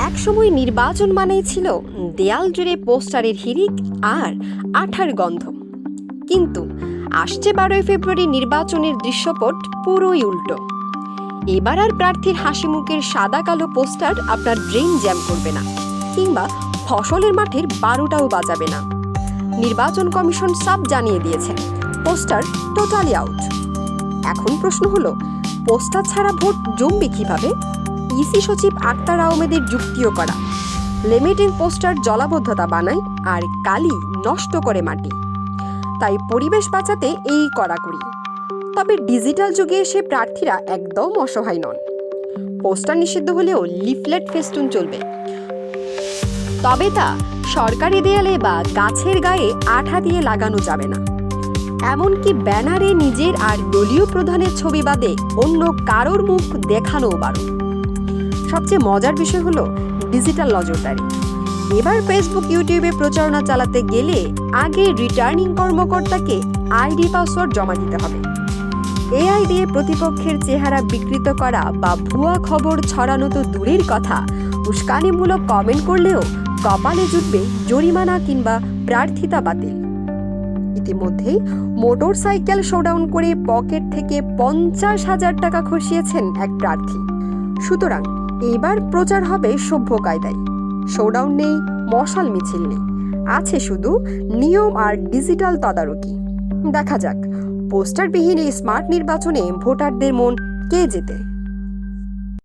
একসময় নির্বাচন মানেই ছিল দেয়াল জুড়ে পোস্টারের হিড়িক আর আঠার গন্ধ। কিন্তু আসছে 12ই ফেব্রুয়ারি নির্বাচনের দৃশ্যপট পুরোই উল্টো। এবার আর প্রার্থীর হাসি মুখের সাদা কালো পোস্টার আপনার ব্রেইন জ্যাম করবে না, কিংবা ফসলের মাঠের 12টাও বাজাবে না। নির্বাচন কমিশন সব জানিয়ে দিয়েছে, পোস্টার টোটালি আউট। এখন প্রশ্ন হলো, পোস্টার ছাড়া ভোট জমবে কিভাবে? ইসি সচিব আক্তার আহমেদের যুক্তিও করা, লিমিটিং পোস্টার জলাবদ্ধতা বানায় আর কালি নষ্ট করে মাটি, তাই পরিবেশ বাঁচাতে এই কড়াকড়ি। তবে ডিজিটাল যুগে এসে প্রার্থীরা একদম অসহায় নন। পোস্টার নিষিদ্ধ হলেও লিফলেট ফেস্টুন চলবে, তবে তা সরকারি দেয়ালে বা গাছের গায়ে আঠা দিয়ে লাগানো যাবে না। এমনকি ব্যানারে নিজের আর দলীয় প্রধানের ছবি বাদে অন্য কারোর মুখ দেখানোও বারণ। সবচেয়ে মজার বিষয় হলো ডিজিটাল নজরদারি। এবার ফেসবুক, ইউটিউবে প্রচারণা চালাতে গেলে আগে রিটার্নিং কর্মকর্তাকে আইডি পাসওয়ার্ড জমা দিতে হবে। এআই দিয়ে প্রতিপক্ষের চেহারা বিকৃত করা বা ভুয়া খবর ছড়ানো তো দূরের কথা, উস্কানিমূলক কমেন্ট করলেও কপালে জুটবে জরিমানা কিংবা প্রার্থিতা বাতিল। ইতিমধ্যেই মোটরসাইকেল শোডাউন করে পকেট থেকে 50,000 টাকা খসিয়েছেন এক প্রার্থী। সুতরাং এবার প্রচার হবে সভ্য কায়দায়। শোডাউন নেই, মশাল মিছিল নেই, আছে শুধু নিয়ম আর ডিজিটাল তদারকি। দেখা যাক পোস্টারবিহীন এই স্মার্ট নির্বাচনে ভোটারদের মন কে জেতে।